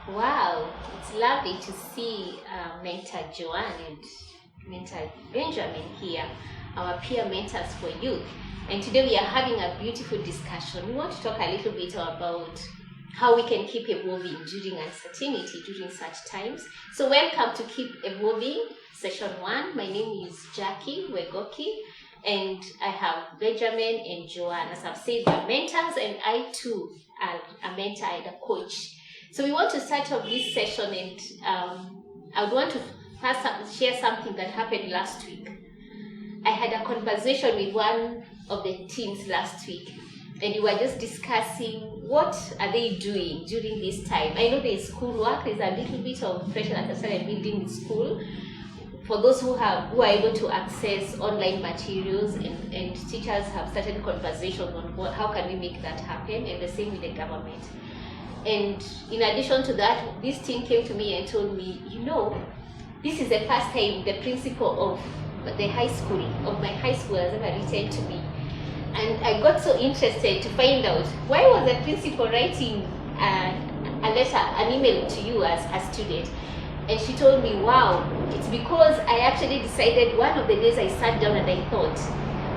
Wow, it's lovely to see Mentor Joanne and Mentor Benjamin here, our peer mentors for youth. And today we are having a beautiful discussion. We want to talk a little bit about how we can keep evolving during uncertainty during such times. So welcome to Keep Evolving, session 1. My name is Jackie Wegoki, and I have Benjamin and Joanne. As I've said, they're mentors, and I too am a mentor and a coach. So we want to start off this session, and I would want to first share something that happened last week. I had a conversation with one of the teams last week, and we were just discussing what are they doing during this time. I know there's schoolwork, there's a little bit of pressure that I started building in school. For those who are able to access online materials, and teachers have started conversations on how can we make that happen, and the same with the government. And in addition to that, this team came to me and told me, this is the first time the principal of my high school has ever written to me. And I got so interested to find out, why was the principal writing a letter, an email to you as a student? And she told me, wow, it's because I actually decided one of the days I sat down and I thought,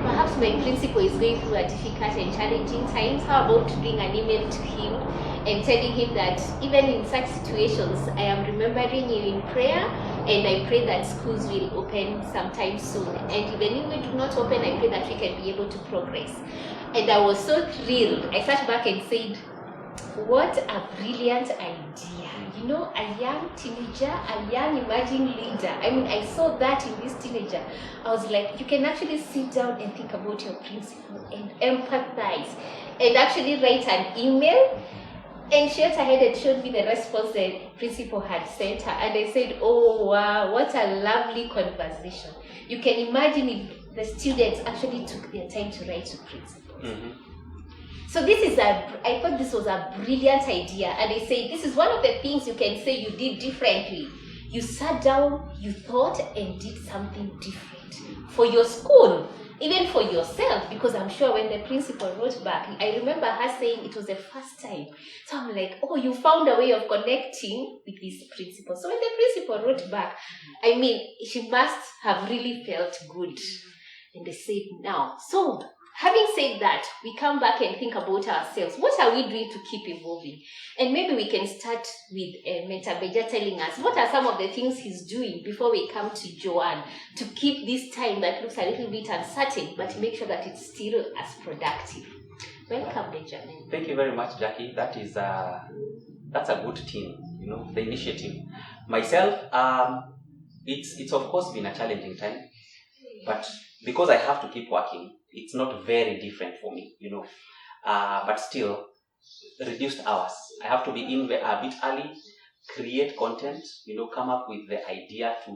perhaps my principal is going through a difficult and challenging times. How about doing an email to him and telling him that even in such situations, I am remembering you in prayer, and I pray that schools will open sometime soon. And even if we do not open, I pray that we can be able to progress. And I was so thrilled. I sat back and said, what a brilliant idea. A young teenager, a young emerging leader. I mean, I saw that in this teenager. I was like, you can actually sit down and think about your principal and empathize and actually write an email. And she went ahead and showed me the response the principal had sent her. And I said, oh, wow, what a lovely conversation. You can imagine if the students actually took their time to write to principal. Mm-hmm. So I thought this was a brilliant idea. And I say, this is one of the things you can say you did differently. You sat down, you thought, and did something different for your school, even for yourself, because I'm sure when the principal wrote back, I remember her saying it was the first time. So I'm like, oh, you found a way of connecting with this principal. So when the principal wrote back, I mean, she must have really felt good. And they said, now, so having said that, we come back and think about ourselves. What are we doing to keep evolving? And maybe we can start with Mentor Beja telling us what are some of the things he's doing before we come to Joanne to keep this time that looks a little bit uncertain, but make sure that it's still as productive. Welcome, Benjamin. Thank you very much, Jackie. That's a good team, the initiative. Myself, it's of course been a challenging time, but because I have to keep working, it's not very different for me, but still, reduced hours. I have to be in a bit early, create content, come up with the idea to,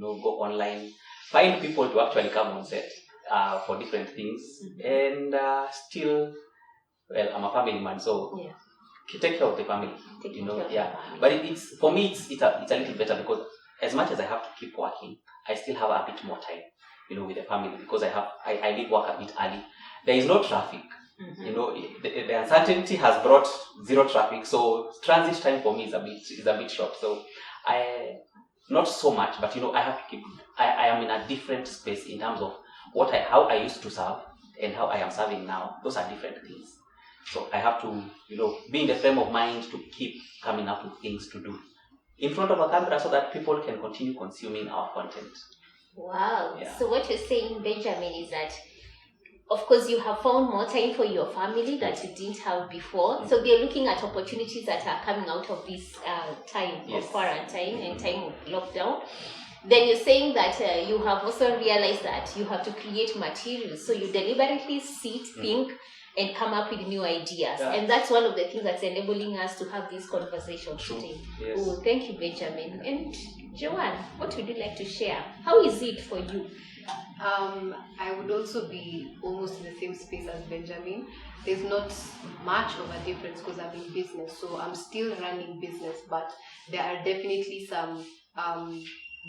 go online, find people to actually come on set for different things, and still, well, I'm a family man, so take care of the family, But it's for me, it's a little better because as much as I have to keep working, I still have a bit more time, with the family, because I leave work a bit early. There is no traffic. Mm-hmm. The uncertainty has brought zero traffic, so transit time for me is a bit short. So not so much, but I have to keep. I am in a different space in terms of how I used to serve and how I am serving now. Those are different things. So I have to, be in the frame of mind to keep coming up with things to do in front of a camera so that people can continue consuming our content. Wow. Yeah. So what you're saying, Benjamin, is that, of course, you have found more time for your family that you didn't have before. Mm-hmm. So they're looking at opportunities that are coming out of this time of quarantine and time of lockdown. Then you're saying that you have also realized that you have to create materials. So you deliberately sit, think, and come up with new ideas. Yeah. And that's one of the things that's enabling us to have this conversation today. Yes. Oh, thank you, Benjamin. And Joanne, what would you like to share? How is it for you? I would also be almost in the same space as Benjamin. There's not much of a difference because I'm in business, so I'm still running business, but there are definitely some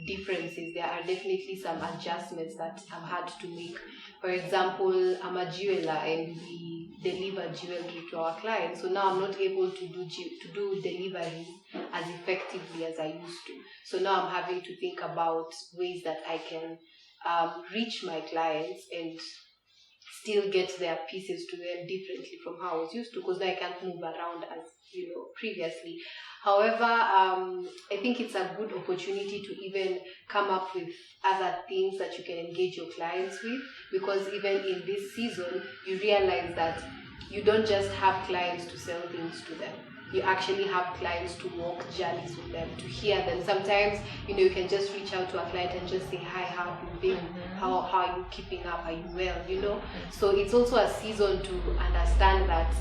differences. There are definitely some adjustments that I've had to make. For example, I'm a jeweler and we deliver jewelry to our clients. So now I'm not able to do deliveries as effectively as I used to. So now I'm having to think about ways that I can reach my clients and still get their pieces to them differently from how I was used to, because now I can't move around as previously. However, I think it's a good opportunity to even come up with other things that you can engage your clients with, because even in this season, you realize that you don't just have clients to sell things to them. You actually have clients to walk journeys with them, to hear them. Sometimes, you can just reach out to a client and just say, hi, how have you been? How are you keeping up? Are you well? So it's also a season to understand that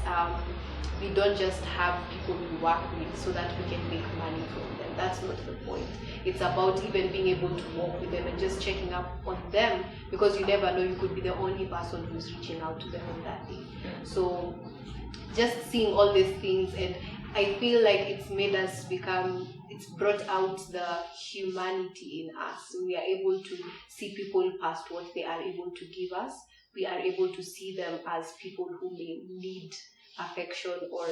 we don't just have people we work with so that we can make money from them. That's not the point. It's about even being able to walk with them and just checking up on them, because you never know, you could be the only person who's reaching out to them on that day. So just seeing all these things, and I feel like it's made us it's brought out the humanity in us. We are able to see people past what they are able to give us. We are able to see them as people who may need affection or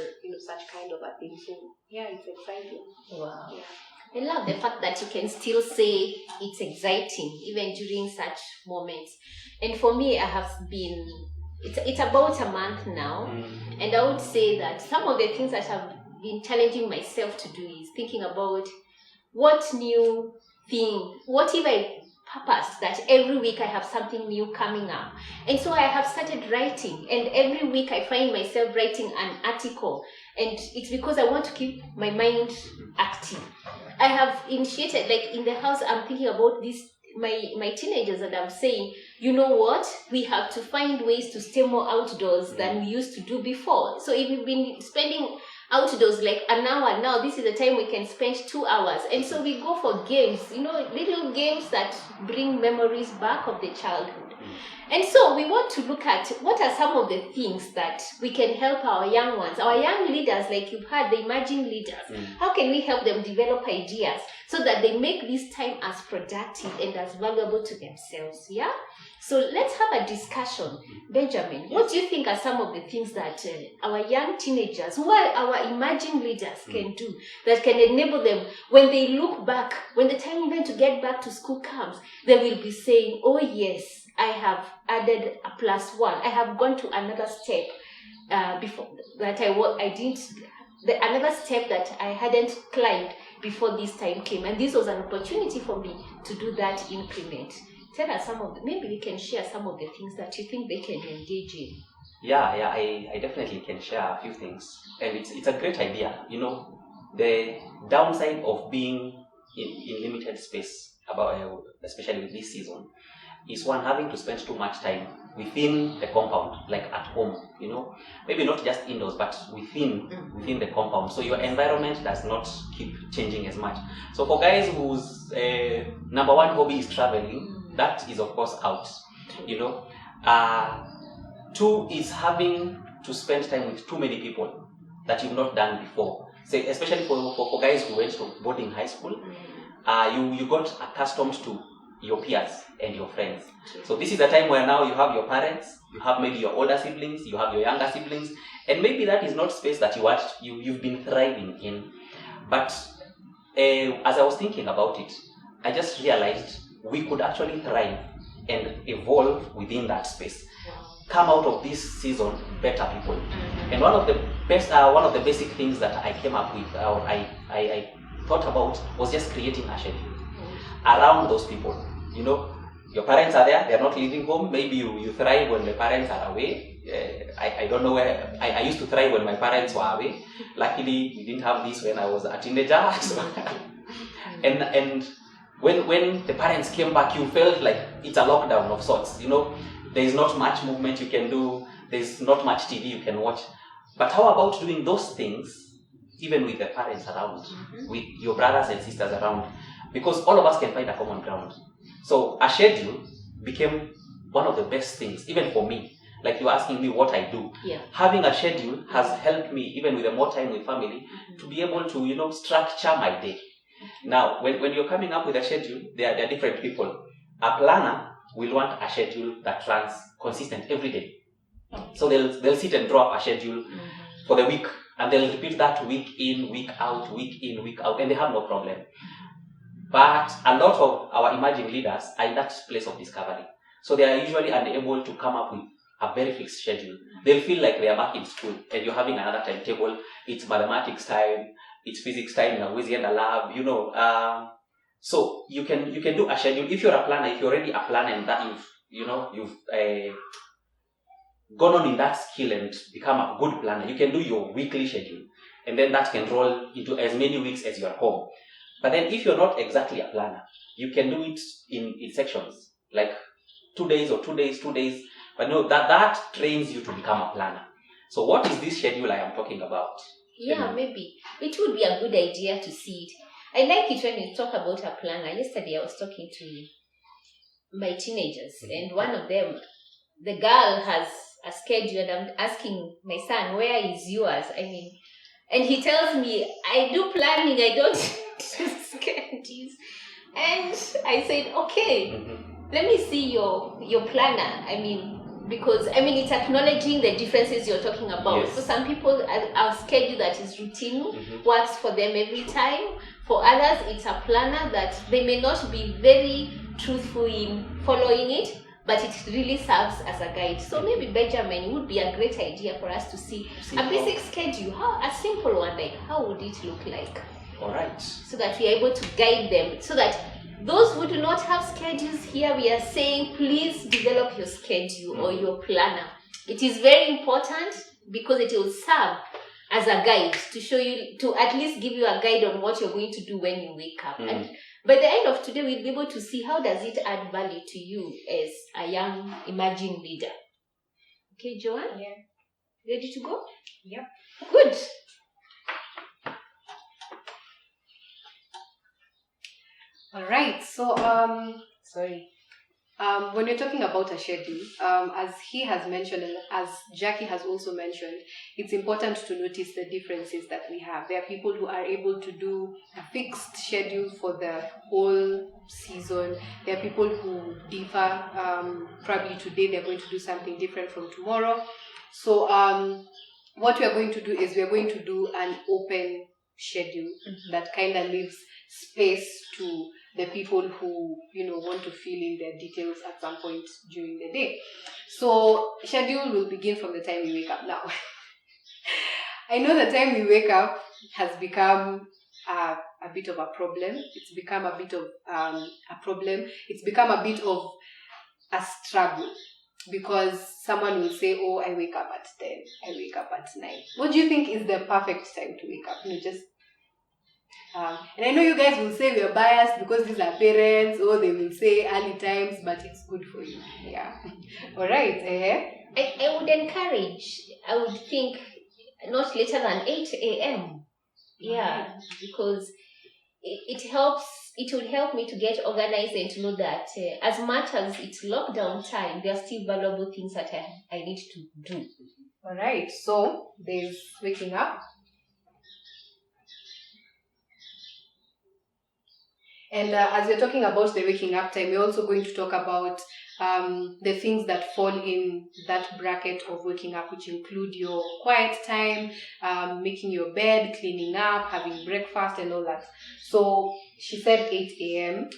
such kind of a thing. So yeah, it's exciting. Wow. Yeah. I love the fact that you can still say it's exciting even during such moments. And for me, I have been, it's about a month now, and I would say that some of the things that I've been challenging myself to do is thinking about what new thing, what if I purpose that every week I have something new coming up. And so I have started writing, and every week I find myself writing an article, and it's because I want to keep my mind active. I have initiated, like in the house, I'm thinking about this, my teenagers, and I'm saying, you know what, we have to find ways to stay more outdoors than we used to do before. So if we've been spending outdoors like an hour, now this is the time we can spend 2 hours. And so we go for games, little games that bring memories back of the childhood. And so we want to look at what are some of the things that we can help our young ones, our young leaders, like you've heard, the emerging leaders. How can we help them develop ideas so that they make this time as productive and as valuable to themselves? Yeah? So let's have a discussion. Benjamin, what do you think are some of the things that our young teenagers, who are our emerging leaders, can do that can enable them, when they look back, when the time even to get back to school comes, they will be saying, oh yes, I have added a +1. I have gone to another step before that I didn't, another step that I hadn't climbed before this time came. And this was an opportunity for me to do that increment. Tell us maybe we can share some of the things that you think they can engage in. Yeah, I definitely can share a few things. And it's a great idea. The downside of being in limited space, especially with this season, is one, having to spend too much time within the compound, like at home, maybe not just indoors, but within the compound. So your environment does not keep changing as much. So for guys whose number one hobby is traveling, that is of course out, Two is having to spend time with too many people that you've not done before. So especially for guys who went to boarding high school, you got accustomed to your peers and your friends. So this is a time where now you have your parents, you have maybe your older siblings, you have your younger siblings, and maybe that is not space that you've been thriving in. But as I was thinking about it, I just realized we could actually thrive and evolve within that space. Come out of this season better people. And one of the basic things that I came up with, or I thought about, was just creating a schedule around those people. Your parents are there, they're not leaving home. Maybe you thrive when the parents are away. I don't know where, I used to thrive when my parents were away. Luckily, we didn't have this when I was a teenager. And when the parents came back, you felt like it's a lockdown of sorts. There's not much movement you can do, there's not much TV you can watch. But how about doing those things even with the parents around, with your brothers and sisters around? Because all of us can find a common ground. So a schedule became one of the best things, even for me. Like you're asking me what I do. Yeah. Having a schedule has helped me, even with the more time with family, to be able to, structure my day. Now, when you're coming up with a schedule, there are different people. A planner will want a schedule that runs consistent every day. So they'll sit and draw up a schedule for the week, and they'll repeat that week in, week out, and they have no problem. But a lot of our emerging leaders are in that place of discovery. So they are usually unable to come up with a very fixed schedule. They'll feel like they are back in school and you're having another timetable. It's mathematics time, it's physics time, you're always in the lab, So you can do a schedule. If you're a planner, if you're already a planner and that you've gone on in that skill and become a good planner, you can do your weekly schedule. And then that can roll into as many weeks as you're home. But then if you're not exactly a planner, you can do it in sections, like 2 days or 2 days, 2 days. But no, that trains you to become a planner. So what is this schedule I am talking about? Yeah, maybe. It would be a good idea to see it. I like it when you talk about a planner. Yesterday I was talking to my teenagers, and one of them, the girl has a schedule, and I'm asking my son, where is yours? And he tells me, I do planning, I don't do schedules. And I said, okay, let me see your planner. Because it's acknowledging the differences you're talking about. Yes. So some people are schedule that is routine, works for them every time. For others, it's a planner that they may not be very truthful in following it, but it really serves as a guide. So maybe, Benjamin, would be a great idea for us to see a basic schedule, a simple one, like how would it look like? All right. So that we are able to guide them, so that those who do not have schedules here, we are saying, please develop your schedule or your planner. It is very important because it will serve as a guide to show you, to at least give you a guide on what you're going to do when you wake up. And by the end of today, we'll be able to see how does it add value to you as a young emerging leader. Okay, Joanne? Yeah. Ready to go? Yep. Good. All right. So, when you're talking about a schedule, as he has mentioned and as Jackie has also mentioned, it's important to notice the differences that we have. There are people who are able to do a fixed schedule for the whole season. There are people who differ. Probably today they're going to do something different from tomorrow. So, what we are going to do is we are going to do an open schedule that kind of leaves space to the people who want to fill in their details at some point during the day. So schedule will begin from the time we wake up. Now I know the time we wake up has become a bit of a problem. It's become a bit of a problem. It's become a bit of a struggle, because someone will say, oh, I wake up at 10, I wake up at 9. What do you think is the perfect time to wake up? And I know you guys will say we are biased because these are parents, or they will say early times, but it's good for you. Yeah. All right. I would encourage, I would think not later than 8 a.m. Yeah, because it helps. It will help me to get organized and to know that as much as it's lockdown time, there are still valuable things that I need to do. All right. So there's waking up. And as we're talking about the waking up time, we're also going to talk about the things that fall in that bracket of waking up, which include your quiet time, making your bed, cleaning up, having breakfast, and all that. So she said 8 a.m.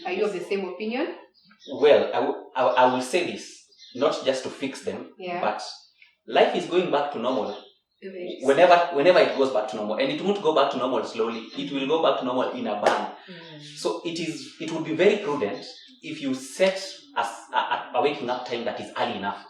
Are you of the same opinion? Well, I will say this, not just to fix them, but life is going back to normal. Whenever it goes back to normal, and it won't go back to normal slowly, it will go back to normal in a bang. So it would be very prudent if you set a waking up time that is early enough,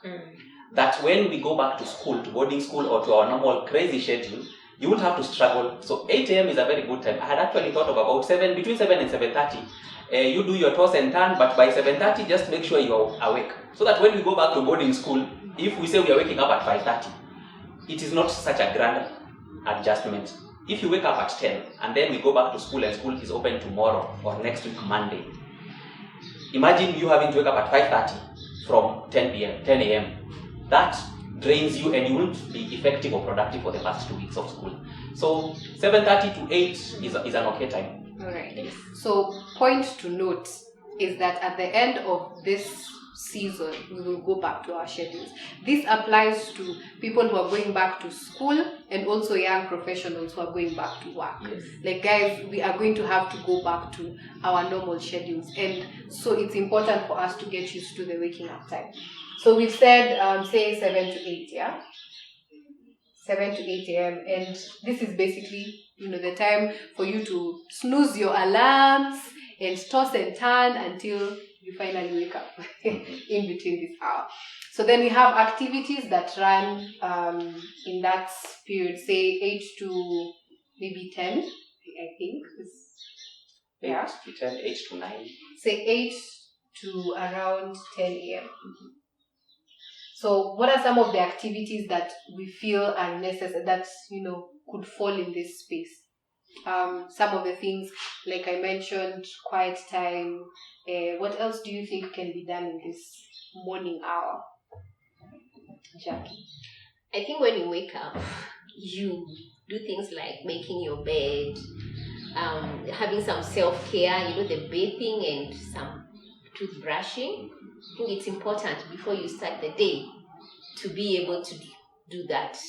that when we go back to school, to boarding school, or to our normal crazy schedule, you won't have to struggle. So 8 a.m. is a very good time. I had actually thought of about between 7 and 7:30. You do your toss and turn, but by 7:30, just make sure you're awake, so that when we go back to boarding school, if we say we are waking up at 5:30, it is not such a grand adjustment. If you wake up at 10 and then we go back to school and school is open tomorrow or next week Monday, imagine you having to wake up at 5:30 from 10 a.m. That drains you and you won't be effective or productive for the first 2 weeks of school. So 7:30 to 8 is an okay time. All right. So point to note is that at the end of this season, we will go back to our schedules. This applies to people who are going back to school and also young professionals who are going back to work. Yes. Like, guys, we are going to have to go back to our normal schedules, and so it's important for us to get used to the waking up time. So we've said, say 7 to 8, yeah? 7 to 8 a.m. And this is basically, the time for you to snooze your alarms and toss and turn until you finally wake up in between this hour. So then we have activities that run in that period, say 8 to maybe 10, I think. 8 to 10, 8 to 9. Say 8 to around 10 a.m. So what are some of the activities that we feel are necessary, that, could fall in this space? Some of the things, like I mentioned, quiet time. What else do you think can be done in this morning hour, Jackie? I think when you wake up, you do things like making your bed, having some self-care, the bathing and some toothbrushing. I think it's important before you start the day to be able to do that.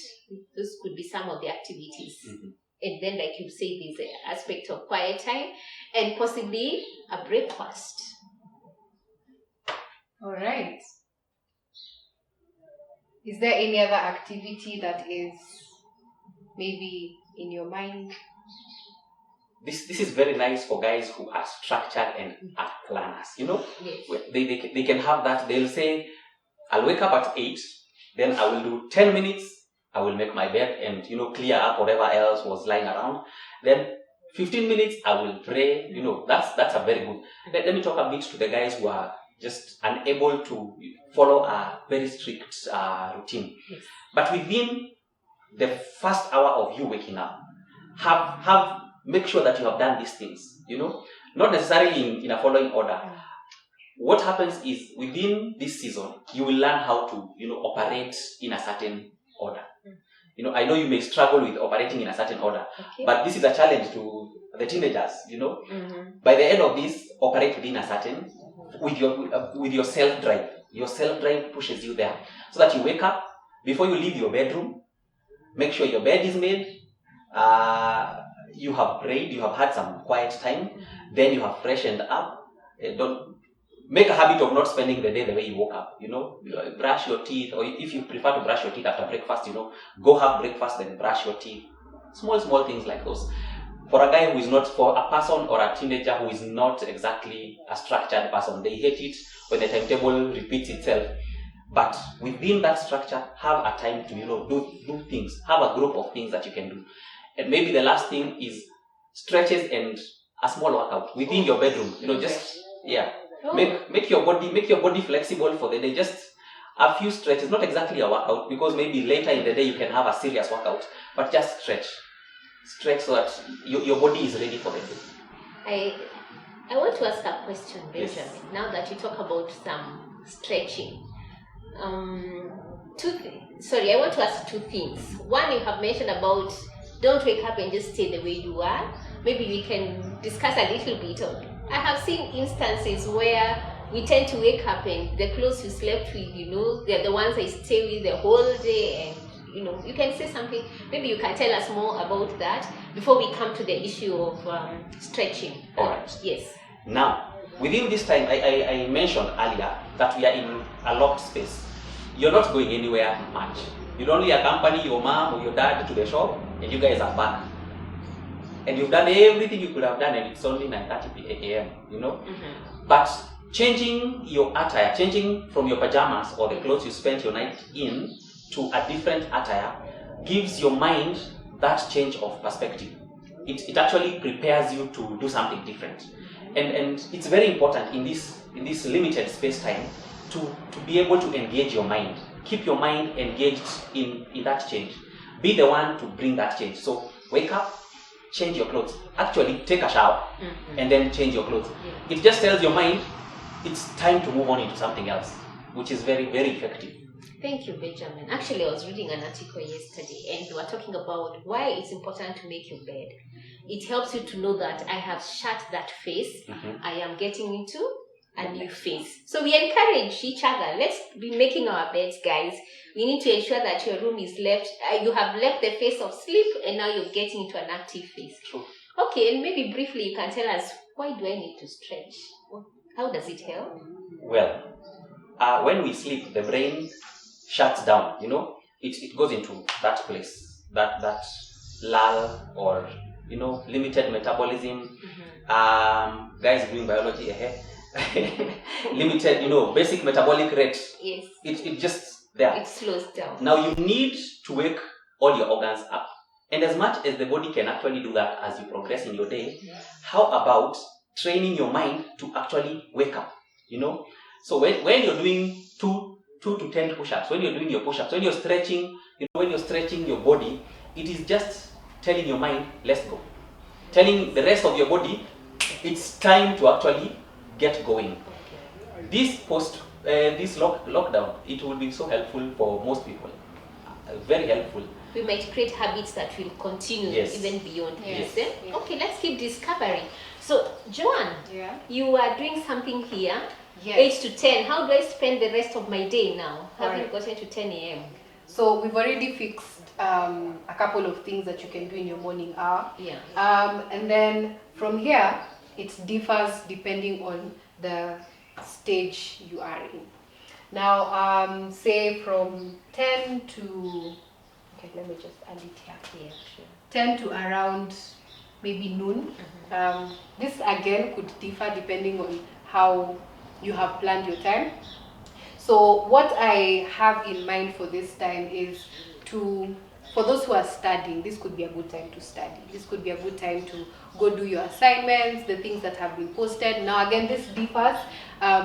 Those could be some of the activities. Mm-hmm. And then, like you say, there's an aspect of quiet time and possibly a breakfast. All right. Is there any other activity that is maybe in your mind? This is very nice for guys who are structured and are planners. Yes. They can have that. They'll say, I'll wake up at 8, then I will do 10 minutes. I will make my bed and, clear up whatever else was lying around. Then 15 minutes, I will pray. That's a very good. Let me talk a bit to the guys who are just unable to follow a very strict routine. Yes. But within the first hour of you waking up, make sure that you have done these things, not necessarily in a following order. What happens is within this season, you will learn how to, operate in a certain order. I know you may struggle with operating in a certain order, okay, but this is a challenge to the teenagers, Mm-hmm. By the end of this, operate within a certain, with your self-drive. Your self-drive pushes you there. So that you wake up, before you leave your bedroom, make sure your bed is made, you have prayed, you have had some quiet time, then you have freshened up. Don't make a habit of not spending the day the way you woke up. Brush your teeth, or if you prefer to brush your teeth after breakfast, go have breakfast, then brush your teeth. Small things like those. For a guy who is not, for a person or a teenager who is not exactly a structured person, they hate it when the timetable repeats itself. But within that structure, have a time to, do things. Have a group of things that you can do. And maybe the last thing is stretches and a small workout within your bedroom. Make your body flexible for the day. Just a few stretches, not exactly a workout, because maybe later in the day you can have a serious workout, but just stretch so that your body is ready for the day. I want to ask a question, Benjamin. Yes. Now that you talk about some stretching, I want to ask two things. One, you have mentioned about don't wake up and just stay the way you are. Maybe we can discuss a little bit of. I have seen instances where we tend to wake up and the clothes you slept with, they're the ones I stay with the whole day, and you can say something. Maybe you can tell us more about that before we come to the issue of stretching. All right. Yes. Now, within this time, I mentioned earlier that we are in a locked space. You're not going anywhere much. You'll only accompany your mom or your dad to the shop, and you guys are back. And you've done everything you could have done, and it's only 9:30 a.m., Mm-hmm. But changing your attire, changing from your pajamas or the clothes you spent your night in to a different attire, gives your mind that change of perspective. It actually prepares you to do something different. And it's very important in this limited space-time to be able to engage your mind. Keep your mind engaged in that change. Be the one to bring that change. So wake up, change your clothes. Actually, take a shower, mm-hmm, and then change your clothes. Yeah. It just tells your mind it's time to move on into something else, which is very, very effective. Thank you, Benjamin. Actually, I was reading an article yesterday and they were talking about why it's important to make your bed. It helps you to know that I have shut that phase. I am getting into a new phase. So we encourage each other. Let's be making our beds, guys. We need to ensure that your room is left, you have left the phase of sleep and now you're getting into an active phase. True. Okay, and maybe briefly you can tell us, why do I need to stretch? How does it help? Well, when we sleep, the brain shuts down, it goes into that place, that lull, or limited metabolism. Guys doing biology, limited, basic metabolic rate. Yes. It just there. It slows down. Now you need to wake all your organs up. And as much as the body can actually do that as you progress in your day, how about training your mind to actually wake up? So when you're doing 2 to 10 push-ups, when you're doing your push-ups, when you're stretching, when you're stretching your body, it is just telling your mind, let's go. Telling the rest of your body, it's time to actually get going. This lockdown, it will be so helpful for most people. Very helpful. We might create habits that will continue even beyond this. Yes. Okay, let's keep discovering. So, Joanne, you are doing something here. Yes. 8 to 10. How do I spend the rest of my day now? Having Right. gotten to 10 a.m. So we've already fixed a couple of things that you can do in your morning hour. Yeah. And then from here, it differs depending on the stage you are in. Now, say from 10 to, okay, let me just add it here. Yeah, sure. 10 to around maybe noon. This again could differ depending on how you have planned your time. So what I have in mind for this time is for those who are studying, this could be a good time to study. This could be a good time to go do your assignments, the things that have been posted. Now again, this differs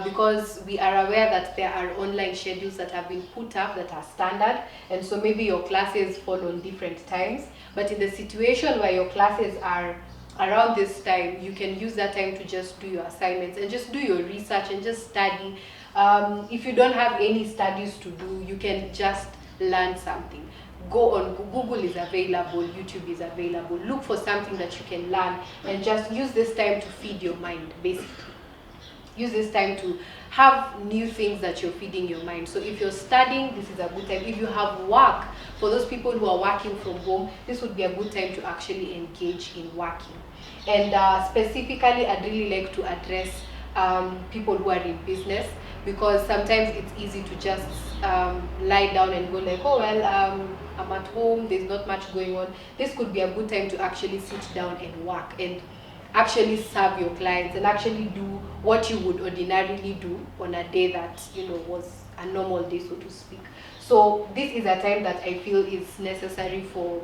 because we are aware that there are online schedules that have been put up that are standard, and so maybe your classes fall on different times. But in the situation where your classes are around this time, you can use that time to just do your assignments and just do your research and just study. If you don't have any studies to do, you can just learn something. Go on, Google is available, YouTube is available. Look for something that you can learn and just use this time to feed your mind, basically. Use this time to have new things that you're feeding your mind. So if you're studying, this is a good time. If you have work, for those people who are working from home, this would be a good time to actually engage in working. And specifically, I'd really like to address people who are in business, because sometimes it's easy to just lie down and go like, oh well, I'm at home, there's not much going on. This could be a good time to actually sit down and work and actually serve your clients and actually do what you would ordinarily do on a day that was a normal day, so to speak. So this is a time that I feel is necessary for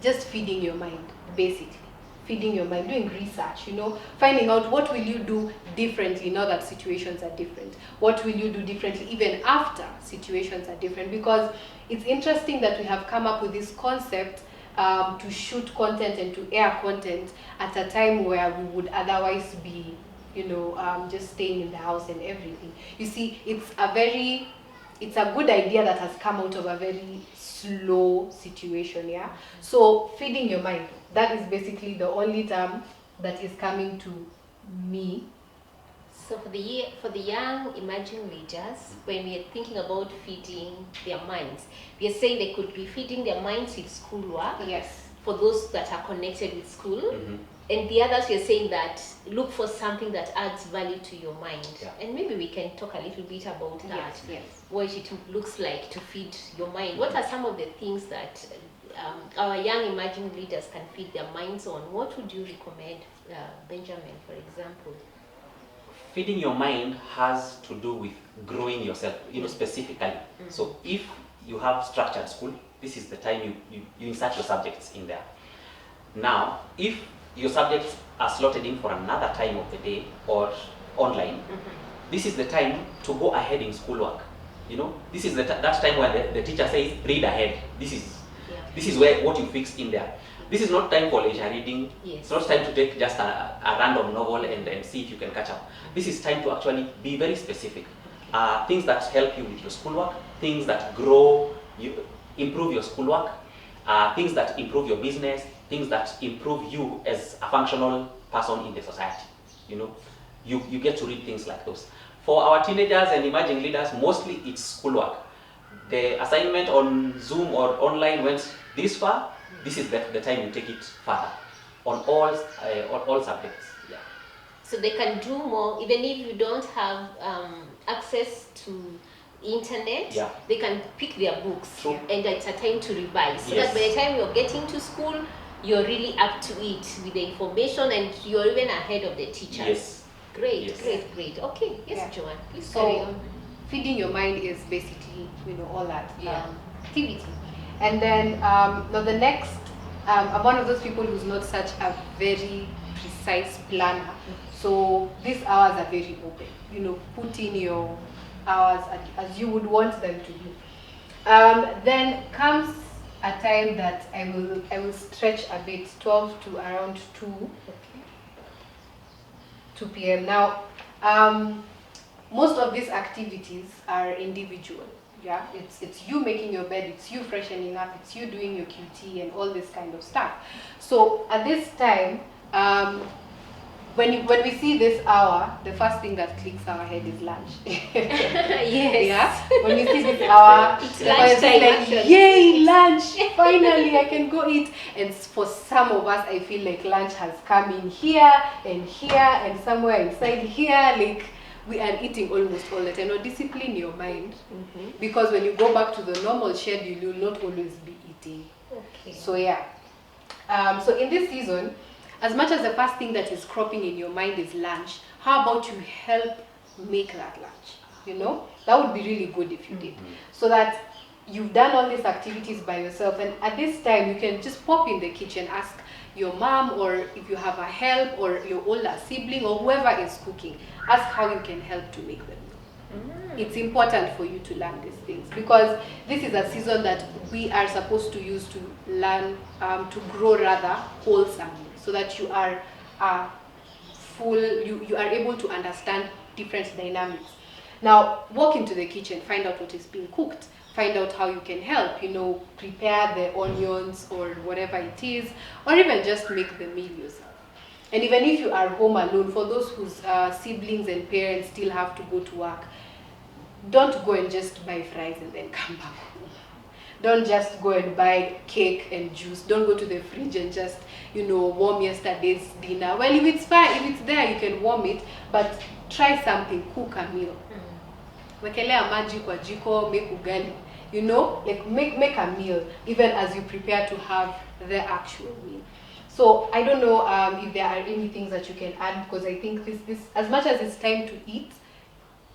just feeding your mind, basically. Feeding your mind, doing research, finding out what will you do differently now that situations are different. What will you do differently even after situations are different? Because it's interesting that we have come up with this concept to shoot content and to air content at a time where we would otherwise be, just staying in the house and everything. You see, it's a good idea that has come out of a very slow situation, yeah? So feeding your mind, that is basically the only term that is coming to me. So for the young emerging leaders, when we are thinking about feeding their minds, we are saying they could be feeding their minds with schoolwork. Yes. For those that are connected with school. And the others, we are saying that look for something that adds value to your mind. Yeah. And maybe we can talk a little bit about that. Yes. What it looks like to feed your mind. What are some of the things that our young emerging leaders can feed their minds on? What would you recommend, Benjamin, for example? Feeding your mind has to do with growing yourself, specifically. So if you have structured school, this is the time you insert your subjects in there. Now, if your subjects are slotted in for another time of the day or online, this is the time to go ahead in schoolwork. This is that time when the teacher says, read ahead. This is where what you fix in there. This is not time for leisure reading. Yes. It's not time to take just a random novel and see if you can catch up. This is time to actually be very specific. things that help you with your schoolwork, things that grow, improve your schoolwork, things that improve your business, things that improve you as a functional person in the society. You know, you get to read things like those. For our teenagers and emerging leaders, mostly it's schoolwork. The assignment on Zoom or online went this far. This is the time you take it further on all subjects. Yeah. So they can do more, even if you don't have access to internet. Yeah. They can pick their books. True. And it's a time to revise. So Yes. that by the time you're getting to school, you're really up to it with the information and you're even ahead of the teachers. Yes. Great, Yes. great. Okay, yes, Yeah. Joanne, please So, carry on. feeding your mind is basically, all that Yeah. activity. And then now the next, I'm one of those people who's not such a very precise planner. So these hours are very open. Put in your hours as you would want them to be. Then comes a time that I will stretch a bit, 12 to around 2 p.m. Now, most of these activities are individual. Yeah, it's you making your bed, it's you freshening up, it's you doing your QT and all this kind of stuff. So at this time, when we see this hour, the first thing that clicks our head is lunch. Yes. Yeah. When we see this hour, It's the first thing lunchtime, like, actually. yay, lunch! Finally, I can go eat. And for some of us, I feel like lunch has come in here and somewhere inside here. Like we are eating almost all the time. Now, discipline your mind, because when you go back to the normal schedule, you will not always be eating. Okay. So yeah. So in this season, as much as the first thing that is cropping in your mind is lunch, how about you help make that lunch? That would be really good if you did. So that you've done all these activities by yourself, and at this time you can just pop in the kitchen, ask your mom, or if you have a help, or your older sibling, or whoever is cooking, ask how you can help to make them. It's important for you to learn these things, because this is a season that we are supposed to use to learn, to grow rather wholesomely, so that you are you are able to understand different dynamics. Now, walk into the kitchen, find out what is being cooked, find out how you can help, prepare the onions or whatever it is, or even just make the meal yourself. And even if you are home alone, for those whose siblings and parents still have to go to work, don't go and just buy fries and then come back home. Don't just go and buy cake and juice. Don't go to the fridge and just, warm yesterday's dinner. Well, if it's fine, if it's there, you can warm it, but try something, cook a meal. Wekelea maji kwa jiko, make ugali. Make a meal, even as you prepare to have the actual meal. So I don't know if there are any things that you can add, because I think this as much as it's time to eat,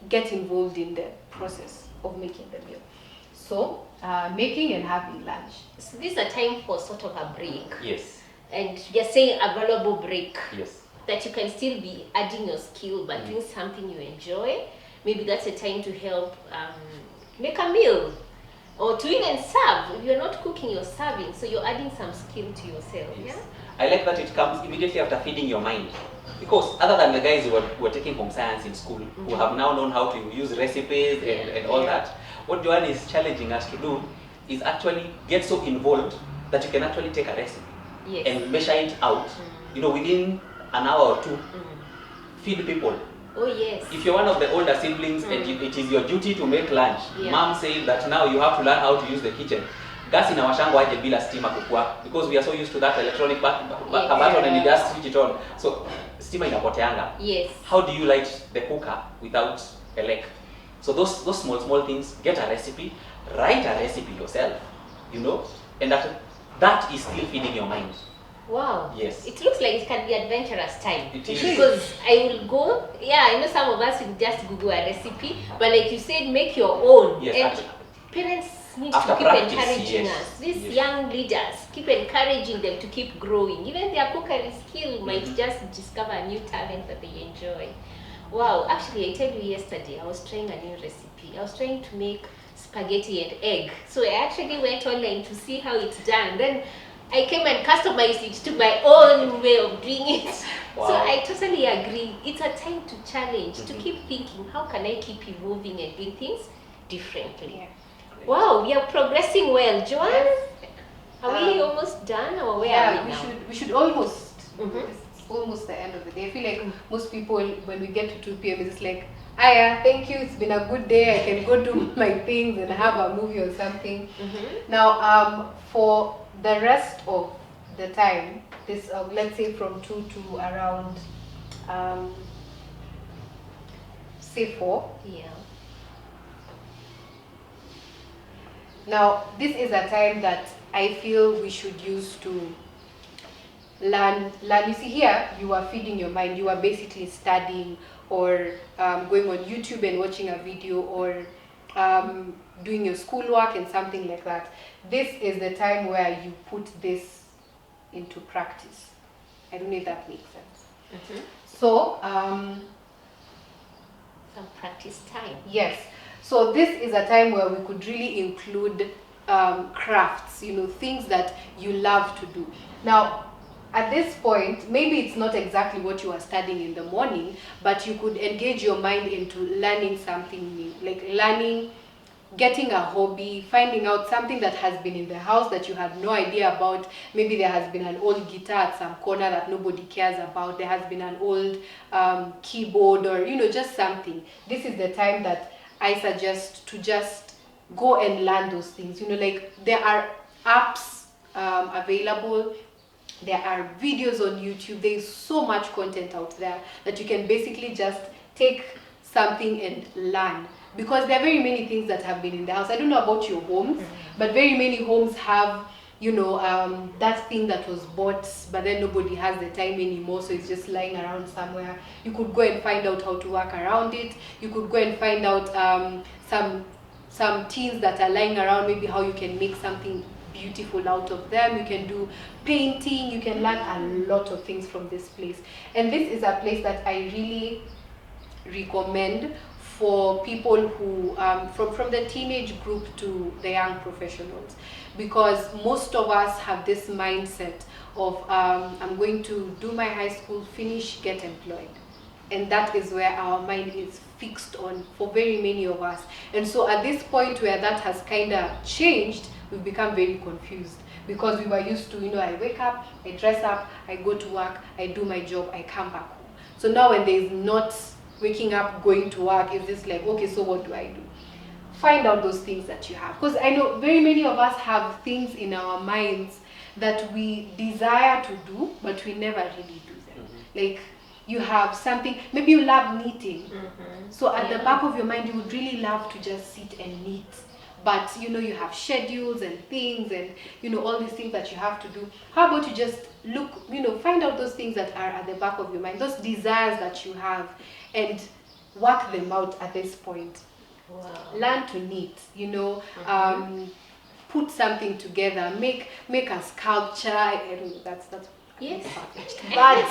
get involved in the process of making the meal. So making and having lunch. So this is a time for sort of a break. Yes. And you're saying a valuable break. Yes. That you can still be adding your skill, but doing something you enjoy. Maybe that's a time to help make a meal. Or to even serve. If you're not cooking, you're serving. So you're adding some skill to yourself. Yes. Yeah? I like that it comes immediately after feeding your mind. Because other than the guys who were taking home science in school, who have now known how to use recipes and all that, what Joanne is challenging us to do is actually get so involved that you can actually take a recipe and measure it out, within an hour or two, feed people. Oh yes. If you're one of the older siblings and it is your duty to make lunch, mom says that now you have to learn how to use the kitchen. Gas inawashangwa aje bila stima kukua, because we are so used to that electronic button and you just switch it on. So stima inapoteanga. Yes. How do you light the cooker without elect? So those small things, get a recipe, write a recipe yourself, and that is still feeding your mind. Wow. Yes. It looks like it can be adventurous time. It is. Because I will go, I know some of us will just Google a recipe, but like you said, make your own. Yes, and parents need after to keep practice, encouraging us. These young leaders, keep encouraging them to keep growing. Even their cookery skill might just discover a new talent that they enjoy. Wow, actually I told you yesterday, I was trying a new recipe. I was trying to make spaghetti and egg. So I actually went online to see how it's done. Then I came and customized it to my own way of doing it. Wow. So I totally agree. It's a time to challenge, to keep thinking, how can I keep evolving and doing things differently? Yeah. Wow, we are progressing well. Joanne, Yes. are we almost done or where Yeah, are we now? we should almost. Mhm. It's almost the end of the day. I feel like most people, when we get to 2 p.m., it's like, Aya, thank you. It's been a good day. I can go do my things and have a movie or something. Now, for the rest of the time, this let's say from 2 to around, say 4. Yeah. Now, this is a time that I feel we should use to learn. You see here, you are feeding your mind. You are basically studying or going on YouTube and watching a video or doing your schoolwork and something like that. This is the time where you put this into practice. I don't know if that makes sense. So, some practice time. yes. So this is a time where we could really include crafts, things that you love to do. Now, at this point, maybe it's not exactly what you are studying in the morning, but you could engage your mind into learning something new, like learning, getting a hobby, finding out something that has been in the house that you had no idea about. Maybe there has been an old guitar at some corner that nobody cares about. There has been an old keyboard or, just something. This is the time that I suggest to just go and learn those things. Like there are apps available. There are videos on YouTube. There is so much content out there that you can basically just take something and learn. Because there are very many things that have been in the house. I don't know about your homes, but very many homes have, that thing that was bought, but then nobody has the time anymore, so it's just lying around somewhere. You could go and find out how to work around it. You could go and find out some tins that are lying around, maybe how you can make something beautiful out of them. You can do painting. You can learn a lot of things from this place. And this is a place that I really recommend for people who from the teenage group to the young professionals, because most of us have this mindset of I'm going to do my high school, finish, get employed, and that is where our mind is fixed on for very many of us. And so at this point where that has kind of changed, we've become very confused, because we were used to, I wake up, I dress up, I go to work, I do my job, I come back home. So now when there is not waking up, going to work, it's just like, okay, so what do I do? Find out those things that you have, because I know very many of us have things in our minds that we desire to do, but we never really do them. Like, you have something, maybe you love knitting, so at the back of your mind you would really love to just sit and knit, but you have schedules and things and all these things that you have to do. How about you just look, find out those things that are at the back of your mind, those desires that you have, and work them out at this point. Wow. Learn to knit, put something together, make a sculpture. I don't know, that's Yes. perfect. But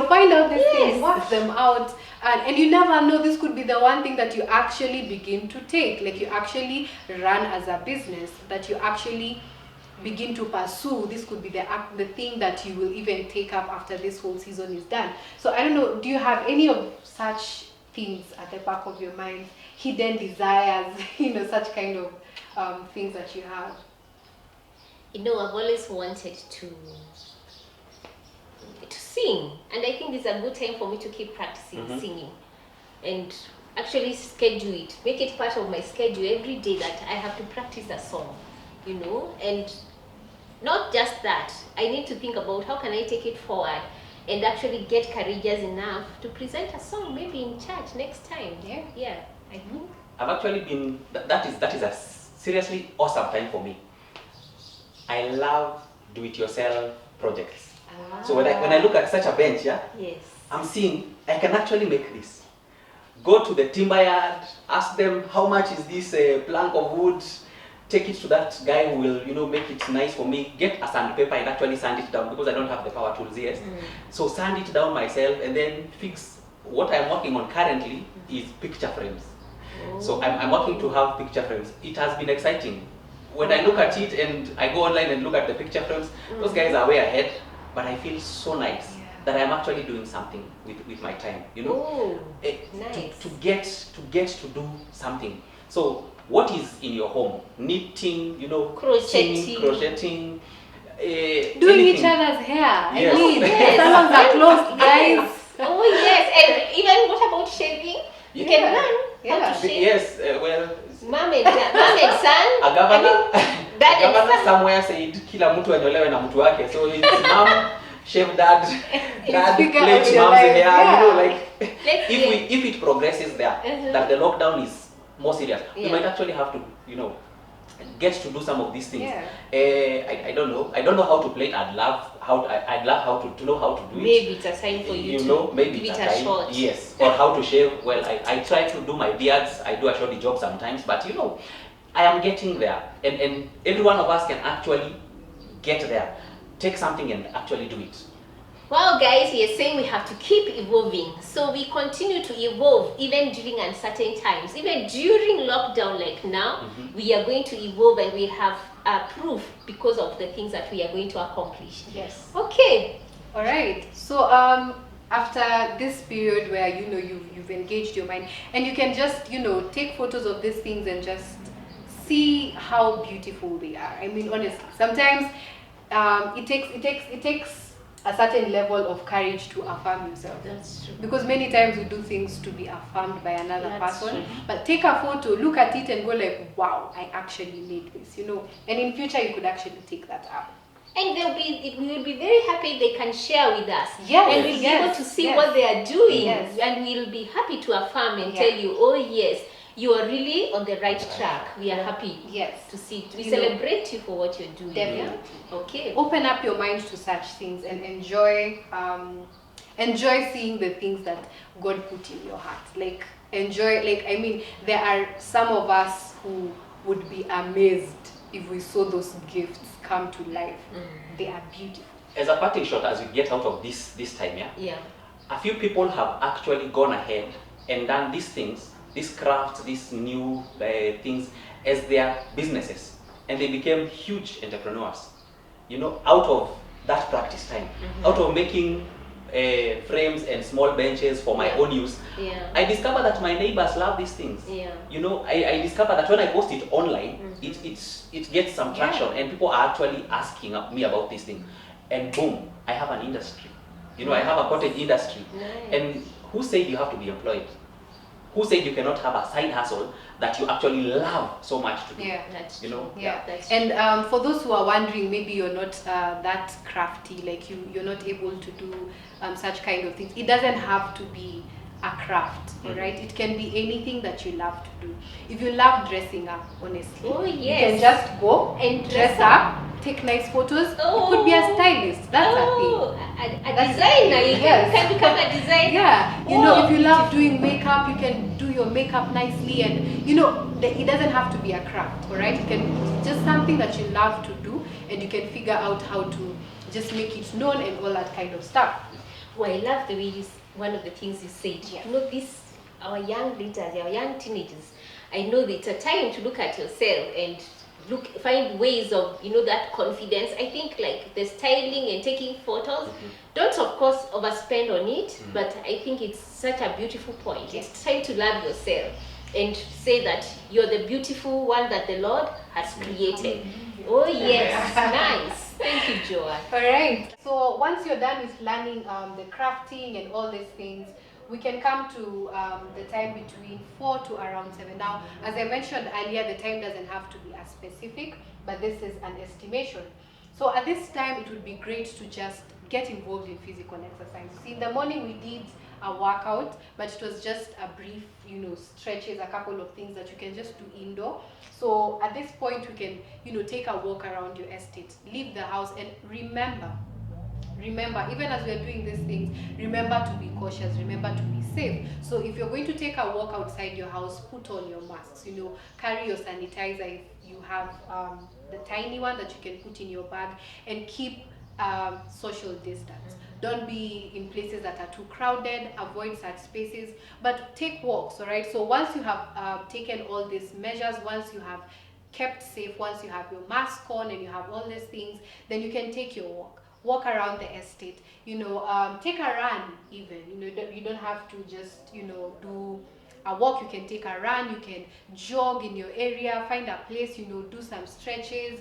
find out these things, work them out, and you never know, this could be the one thing that you actually begin to take, like you actually run as a business, that you actually begin to pursue. This could be the thing that you will even take up after this whole season is done. So I don't know, do you have any of such things at the back of your mind, hidden desires, such kind of things that you have? I've always wanted to sing, and I think this is a good time for me to keep practicing singing, and actually schedule it, make it part of my schedule every day that I have to practice a song, and not just that, I need to think about how can I take it forward and actually get courageous enough to present a song maybe in church next time. Yeah. I think I've actually been, that is a seriously awesome time for me. I love do-it-yourself projects. So when I look at such a bench, I'm seeing I can actually make this. Go to the timber yard, ask them how much is this plank of wood, take it to that guy who will make it nice for me, get a sandpaper and actually sand it down, because I don't have the power tools yet. So sand it down myself and then fix. What I'm working on currently is picture frames. So I'm working to have picture frames. It has been exciting. when I look at it and I go online and look at the picture frames, those guys are way ahead, but I feel so nice that I'm actually doing something with my time, you know. Oh, nice. To get to do something. So what is in your home? Knitting, you know, Crocheting. crocheting, Doing anything. each other's hair. Yes. I mean, Yes. salons are closed, guys. Oh yes, and even what about shaving? You can Yeah. learn how Yeah. to shave. Yes, well, Mom and son. a governor, Dad a and governor son. somewhere said kila mtu anyolewe na mtu wake. So it's mom shave dad, dad figure plait out your mom's life, hair. yeah. You know, like Let's if it progresses there, that the lockdown is more serious, we Yeah. might actually have to, you know, get to do some of these things. Yeah. I don't know. I don't know how to plait. I'd love how to know how to do it. Maybe it's a time for you, You to know, maybe give it's it a a time. shot. Yes, or how to shave. Well, I try to do my beards. I do a shoddy job sometimes, but you know, I am getting there, and every one of us can actually get there. Take something and actually do it. Well, guys, we are saying we have to keep evolving. So we continue to evolve even during uncertain times. Even during lockdown like now, we are going to evolve, and we have proof because of the things that we are going to accomplish. Yes. Okay. All right. So after this period where you know you've engaged your mind, and you can just take photos of these things and just see how beautiful they are. I mean, honestly, sometimes it takes a certain level of courage to affirm yourself. That's true. Because many times we do things to be affirmed by another That's person. true. But take a photo, look at it, and go like, wow, I actually made this, And in future, you could actually take that up. And we will be very happy they can share with us. Yes, And we'll be able to see yes. what they are doing. Yes. And we'll be happy to affirm and Yeah. tell you, oh yes, you are really on the right track. We are happy Yes. to see. We You know, celebrate you for what you're doing. Definitely. Yeah? Okay. Open up your mind to such things and enjoy seeing the things that God put in your heart. There are some of us who would be amazed if we saw those gifts come to life. They are beautiful. As a parting shot, as we get out of this time, Yeah. a few people have actually gone ahead and done these things, these crafts, these new things as their businesses, and they became huge entrepreneurs. Out of that practice time, out of making frames and small benches for my own use, Yeah. I discovered that my neighbors love these things. Yeah. I discovered that when I post it online, it gets some traction, and people are actually asking me about this thing, and boom, I have an industry. I have a cottage industry. Nice. And who said you have to be employed? Who said you cannot have a side hustle that you actually love so much to do? Yeah. That's You know? true. Yeah, That's and for those who are wondering, maybe you're not that crafty, like you're not able to do such kind of things. It doesn't have to be a craft, all right? It can be anything that you love to do. If you love dressing up, honestly, Oh, you yes. can just go And dress up, take nice photos. You could be a stylist. That's a thing. a That's designer. You yes. can become a designer. Yeah, if you love doing makeup, you can do your makeup nicely, and it doesn't have to be a craft, all right? It can just something that you love to do, and you can figure out how to just make it known and all that kind of stuff. Well, I love the way one of the things you said. Yeah. Our young leaders, our young teenagers, I know that it's a time to look at yourself and find ways of that confidence. I think like the styling and taking photos, don't of course overspend on it, but I think it's such a beautiful point. It's time to love yourself and say that you're the beautiful one that the Lord has created. Oh yes, nice. Thank you, Joanne. All right. So once you're done with learning the crafting and all these things, we can come to the time between 4 to around 7. Now, as I mentioned earlier, the time doesn't have to be as specific, but this is an estimation. So at this time, it would be great to just get involved in physical exercise. See, in the morning we did a workout, but it was just a brief, stretches, a couple of things that you can just do indoor. So at this point, we can, take a walk around your estate, leave the house, and remember, even as we are doing these things, remember to be cautious, remember to be safe. So if you're going to take a walk outside your house, put on your masks, carry your sanitizer if you have the tiny one that you can put in your bag, and keep social distance. Don't be in places that are too crowded, avoid such spaces, but take walks, all right? So once you have taken all these measures, once you have kept safe, once you have your mask on and you have all these things, then you can take your walk around the estate, take a run even, you don't have to just, do a walk. You can take a run, you can jog in your area, find a place, do some stretches.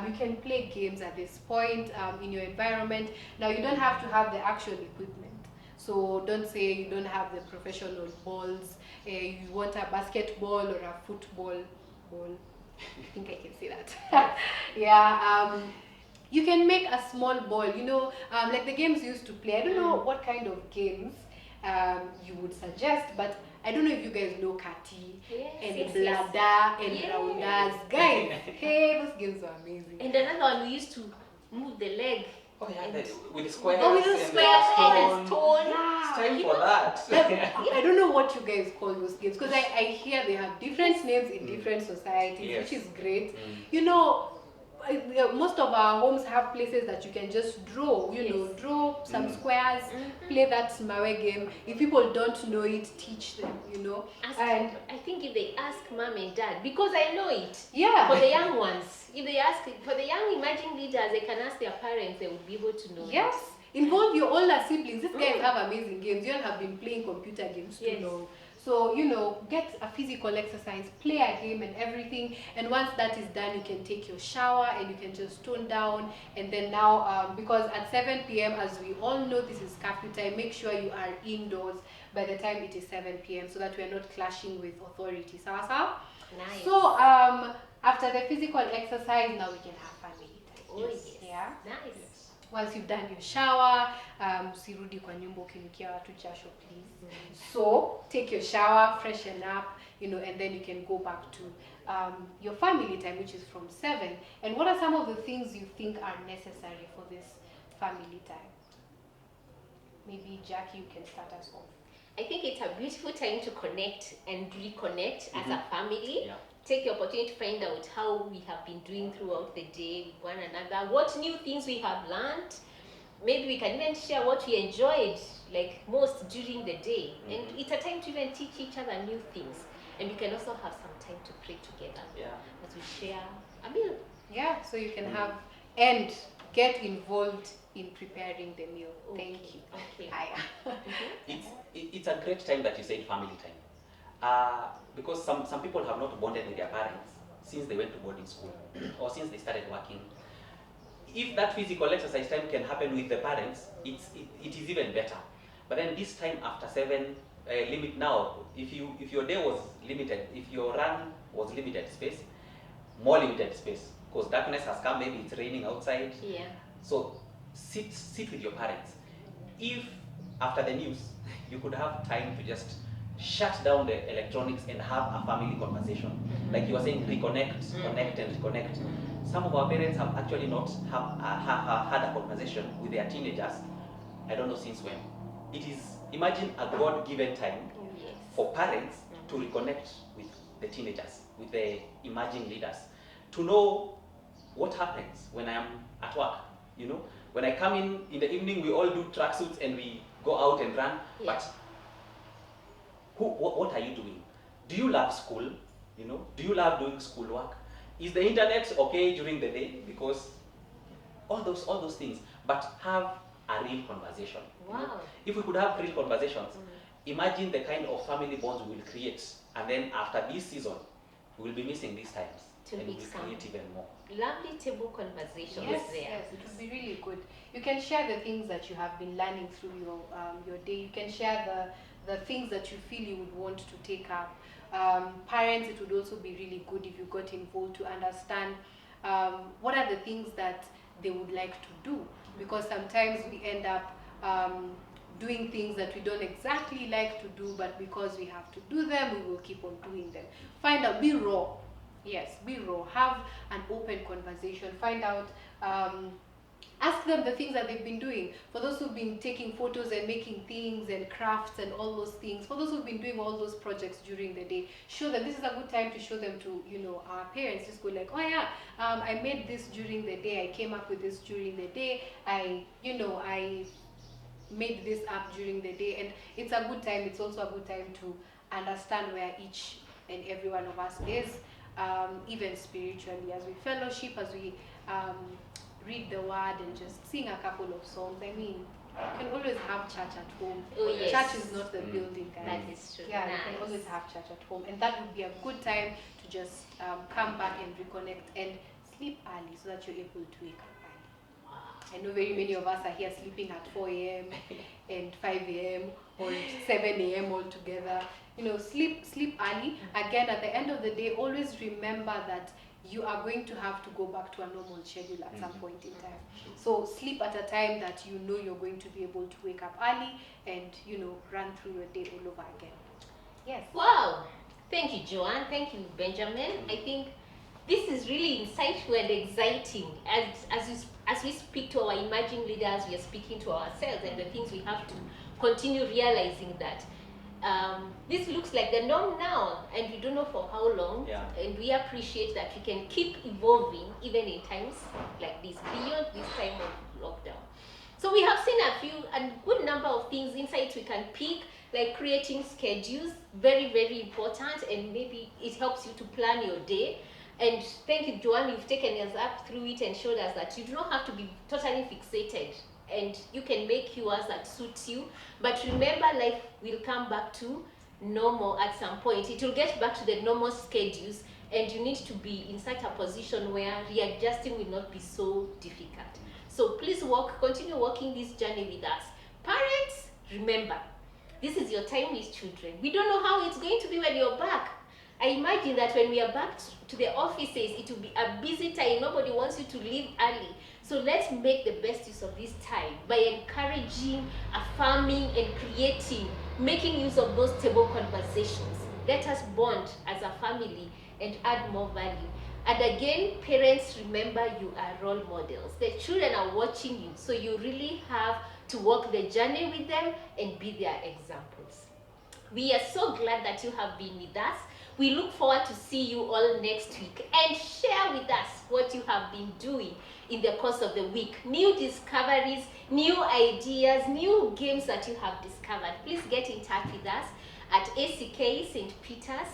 You can play games at this point in your environment. Now, you don't have to have the actual equipment. So don't say you don't have the professional balls, you want a basketball or a football ball. I think I can say that. Yeah, you can make a small ball, like the games you used to play. I don't know what kind of games you would suggest, but I don't know if you guys know Kati and Blada and Rounders. Guys, hey, those games were amazing. And another one, we used to move the leg. Oh yeah, with the squares. Oh, with the squares and stone. It's time for that. I don't know what you guys call those games, because I hear they have different names in different societies, which is great. Most of our homes have places that you can just draw, draw some squares, play that Mawe game. If people don't know it, teach them, And I think if they ask mom and dad, because I know it. Yeah. For the young ones, if they ask, for the young emerging leaders, they can ask their parents, they would be able to know. Yes. Involve your older siblings. These guys have amazing games. You all have been playing computer games too long. So, get a physical exercise, play a game and everything. And once that is done, you can take your shower and you can just tone down. And then now, because at 7 p.m., as we all know, this is curfew time, make sure you are indoors by the time it is 7 p.m. so that we are not clashing with authority. Sawa? Nice. So, after the physical exercise, now we can have family time. Oh, yes. Yeah? Nice. Once you've done your shower, usirudi kwa nyumba ukinukia watu jasho, please. So take your shower, freshen up, and then you can go back to your family time, which is from 7. And what are some of the things you think are necessary for this family time? Maybe Jackie, you can start us off. I think it's a beautiful time to connect and reconnect as a family. Yeah. Take the opportunity to find out how we have been doing throughout the day with one another, what new things we have learned. Maybe we can even share what we enjoyed like most during the day. And it's a time to even teach each other new things. And we can also have some time to pray together as we share a meal. Yeah, so you can have and get involved in preparing the meal. Thank you. Okay. It's a great time that you said family time. Because some people have not bonded with their parents since they went to boarding school or since they started working. If that physical exercise time can happen with the parents, it is even better. But then this time after 7, limit now, if your day was limited, if your run was limited space, more limited space, because darkness has come, maybe it's raining outside. Yeah. So sit with your parents. If after the news you could have time to just shut down the electronics and have a family conversation. Like you were saying, reconnect, connect and reconnect. Some of our parents have actually not had a conversation with their teenagers, I don't know since when. It is, imagine a God-given time for parents to reconnect with the teenagers, with the emerging leaders, to know what happens when I am at work. When I come in the evening, we all do tracksuits and we go out and run, but what are you doing? Do you love school? Do you love doing schoolwork? Is the internet okay during the day? Because all those things, but have a real conversation. Wow. If we could have real conversations, imagine the kind of family bonds we will create, and then after this season, we will be missing these times and we will create even more. Lovely table conversations there. Yes, it would be really good. You can share the things that you have been learning through your day. You can share the things that you feel you would want to take up. Parents, it would also be really good if you got involved to understand what are the things that they would like to do, because sometimes we end up doing things that we don't exactly like to do, but because we have to do them, we will keep on doing them. Find out, be raw. Yes, be raw. Have an open conversation. Find out, ask them the things that they've been doing. For those who've been taking photos and making things and crafts and all those things, for those who've been doing all those projects during the day, show them. This is a good time to show them to, our parents. Just go like, oh yeah, I made this during the day. I came up with this during the day. I made this up during the day. And it's a good time. It's also a good time to understand where each and every one of us is. even spiritually, as we fellowship, as we read the word and just sing a couple of songs. I mean, you can always have church at home. Oh, yes. Church is not the building, guys. That is true. Yeah, Nice. you can always have church at home, and that would be a good time to just come back and reconnect and sleep early so that you're able to wake up early. I know very many of us are here sleeping at 4 a.m. and 5 a.m. or 7 a.m. all together. You know, sleep early. Again, at the end of the day, always remember that you are going to have to go back to a normal schedule at some point in time. So sleep at a time that you know you're going to be able to wake up early and, you know, run through your day all over again. Yes. Wow. Thank you, Joanne. Thank you, Benjamin. I think this is really insightful and exciting. As we speak to our emerging leaders, we are speaking to ourselves, and the things we have to continue realizing that this looks like the norm now, and we don't know for how long. Yeah. And we appreciate that we can keep evolving even in times like this, beyond this time of lockdown. So we have seen a good number of things, insights we can pick, like creating schedules, very, very important, and maybe it helps you to plan your day. And thank you, Joanne, you've taken us up through it and showed us that you do not have to be totally fixated, and you can make yours that suits you. But remember, life will come back to normal at some point. It will get back to the normal schedules, and you need to be in such a position where readjusting will not be so difficult. So please continue walking this journey with us. Parents, remember, this is your time with children. We don't know how it's going to be when you're back. I imagine that when we are back to the offices, it will be a busy time. Nobody wants you to leave early. So let's make the best use of this time by encouraging, affirming, and creating, making use of those table conversations. Let us bond as a family and add more value. And again, parents, remember, you are role models. The children are watching you, so you really have to walk the journey with them and be their examples. We are so glad that you have been with us. We look forward to see you all next week, and share with us what you have been doing in the course of the week. New discoveries, new ideas, new games that you have discovered. Please get in touch with us at ACK St. Peter's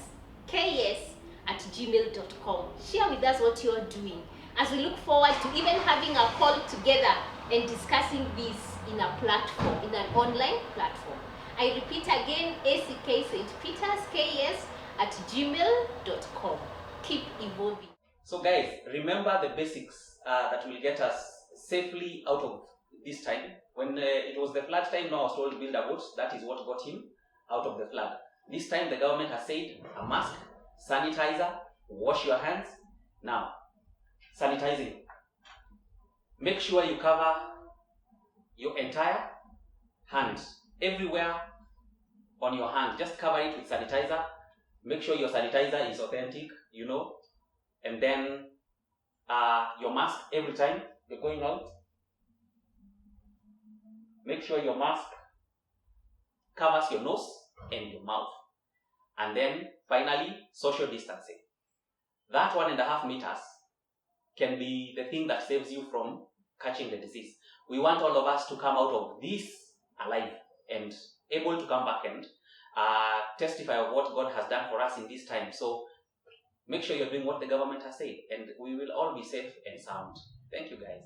KS@gmail.com. Share with us what you are doing, as we look forward to even having a call together and discussing this in a platform, in an online platform. I repeat again, ACK St. Peter's KS@gmail.com. Keep evolving. So guys, remember the basics that will get us safely out of this time. When it was the flood time, Noah was told to build a boat. That is what got him out of the flood. This time the government has said a mask, sanitizer, wash your hands. Now, sanitizing. Make sure you cover your entire hand. Everywhere on your hand, just cover it with sanitizer. Make sure your sanitizer is authentic, you know. And then your mask every time you're going out. Make sure your mask covers your nose and your mouth. And then finally, social distancing. That 1.5 meters can be the thing that saves you from catching the disease. We want all of us to come out of this alive and able to come back and testify of what God has done for us in this time. So make sure you're doing what the government has said, and we will all be safe and sound. Thank you, guys.